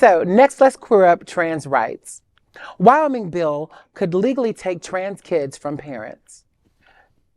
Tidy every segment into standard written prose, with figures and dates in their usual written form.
So next, let's queer up trans rights. Wyoming bill could legally take trans kids from parents.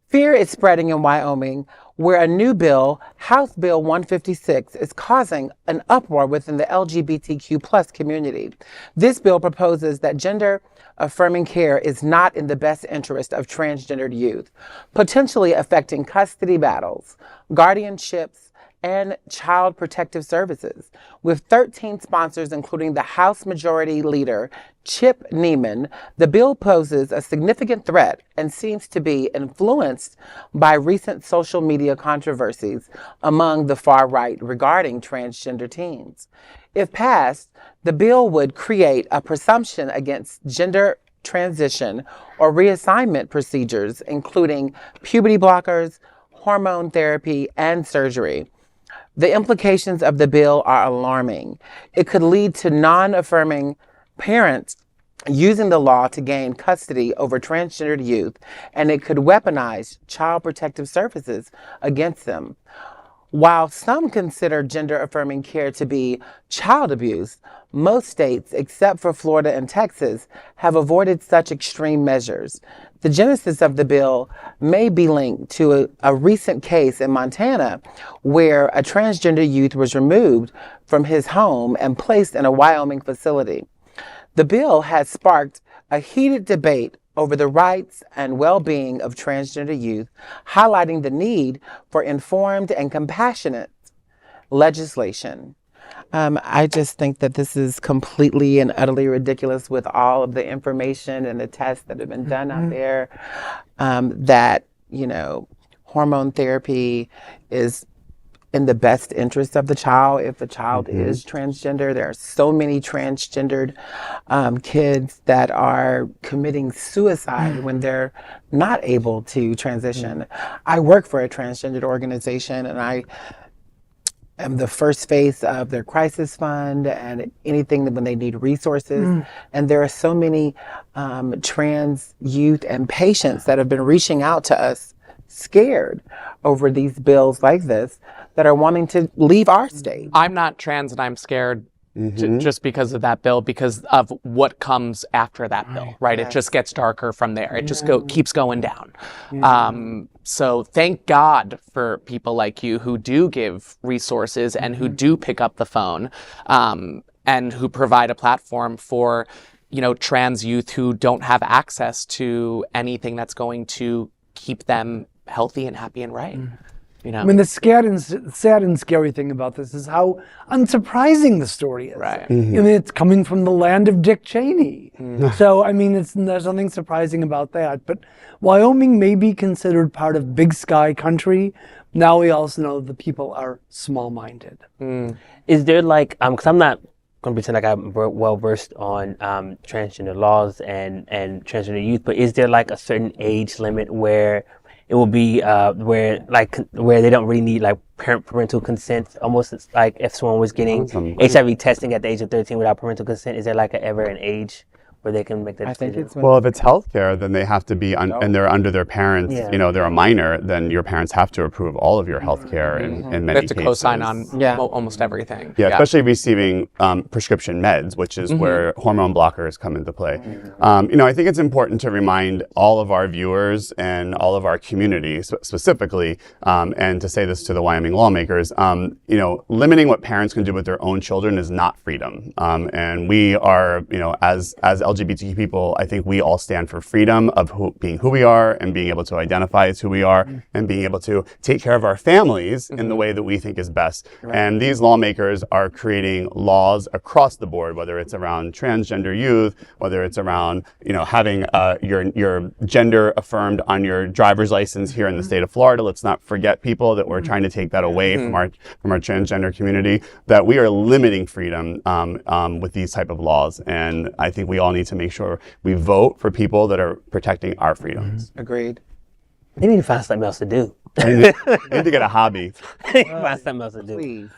Fear is spreading in Wyoming, where a new bill, House Bill 156, is causing an uproar within the LGBTQ plus community. This bill proposes that gender-affirming care is not in the best interest of transgendered youth, potentially affecting custody battles, guardianships, and child protective services. With 13 sponsors, including the House Majority Leader, Chip Neiman, the bill poses a significant threat and seems to be influenced by recent social media controversies among the far right regarding transgender teens. If passed, the bill would create a presumption against gender transition or reassignment procedures, including puberty blockers, hormone therapy, and surgery. The implications of the bill are alarming. It could lead to non-affirming parents using the law to gain custody over transgendered youth, and it could weaponize child protective services against them. While some consider gender-affirming care to be child abuse, most states, except for Florida and Texas, have avoided such extreme measures. The genesis of the bill may be linked to a recent case in Montana where a transgender youth was removed from his home and placed in a Wyoming facility. The bill has sparked a heated debate over the rights and well-being of transgender youth, highlighting the need for informed and compassionate legislation. I just think that this is completely and utterly ridiculous with all of the information and the tests that have been done out there, that, hormone therapy is in the best interest of the child if the child is transgender. There are so many transgendered kids that are committing suicide when they're not able to transition. I work for a transgendered organization, and I am the first face of their crisis fund and anything that when they need resources. And there are so many trans youth and patients that have been reaching out to us scared over these bills like this that are wanting to leave our state. I'm not trans and I'm scared just because of that bill, because of what comes after that bill, right? It just gets darker from there. It just keeps going down. So thank God for people like you who do give resources and who do pick up the phone and who provide a platform for, trans youth who don't have access to anything that's going to keep them healthy and happy and right. I mean, the sad and scary thing about this is how unsurprising the story is. Right. I mean, it's coming from the land of Dick Cheney. So, I mean, there's nothing surprising about that. But Wyoming may be considered part of big sky country. Now we also know the people are small-minded. Is there because I'm not going to pretend like I'm well versed on transgender laws and transgender youth, but is there a certain age limit where it will be where they don't really need parental consent? Almost it's like if someone was getting HIV testing at the age of 13 without parental consent, is there ever an age where they can make that decision? Well, if it's healthcare, then they have to be, and they're under their parents, they're a minor, then your parents have to approve all of your healthcare in many cases. They have to co-sign on almost everything. Yeah, especially receiving prescription meds, which is where hormone blockers come into play. I think it's important to remind all of our viewers and all of our community specifically, and to say this to the Wyoming lawmakers, limiting what parents can do with their own children is not freedom. And we are, as LGBTQ people, I think we all stand for freedom of being who we are and being able to identify as who we are and being able to take care of our families in the way that we think is best. And these lawmakers are creating laws across the board, whether it's around transgender youth, whether it's around, having your gender affirmed on your driver's license here in the state of Florida. Let's not forget, people, that we're trying to take that away from our transgender community, that we are limiting freedom with these type of laws. And I think we all need to make sure we vote for people that are protecting our freedoms. Agreed. They need to find something else to do. They need to get a hobby. They need to find something else to do. Please.